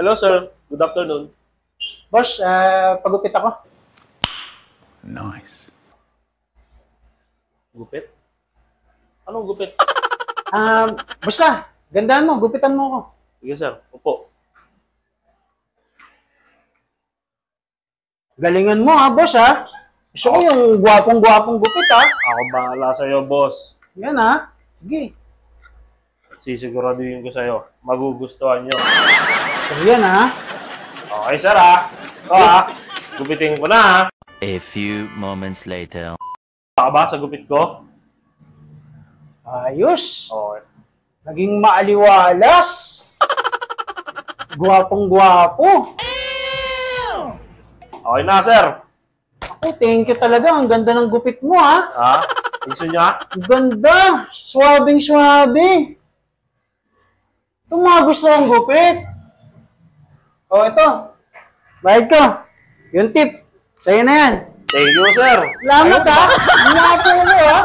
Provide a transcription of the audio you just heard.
Hello, sir. Good afternoon. Boss, pagupit ako. Nice. Gupit? Anong gupit? Basta, gandaan mo, gupitan mo ako. Sige, sir. Upo. Galingan mo ha, boss ha. Gusto ko yung gwapong-gwapong gupit ha. Ako bahala sa'yo, boss. Yan ha. Sige. Sisiguraduhin ko sa'yo. Magugustuhan nyo. So yan ha. Okay, sir, ha? Ito, ha? Gupitin ko na, ha? A few moments later. Baka ba sa gupit ko? Ayos. Okay. Naging maaliwalas. Gwapong-gwapo. Okay na, sir. Ako, thank you talaga. Ang ganda ng gupit mo ha. Ha? Gusto nyo, ha? Ang ganda. Swabing-swabe. Ito mga gusto kong gupit. O, ito. Bayad ko. Yung tip. Sa'yo na yan. Thank you, sir. Salamat ha. Gwapo mo ha.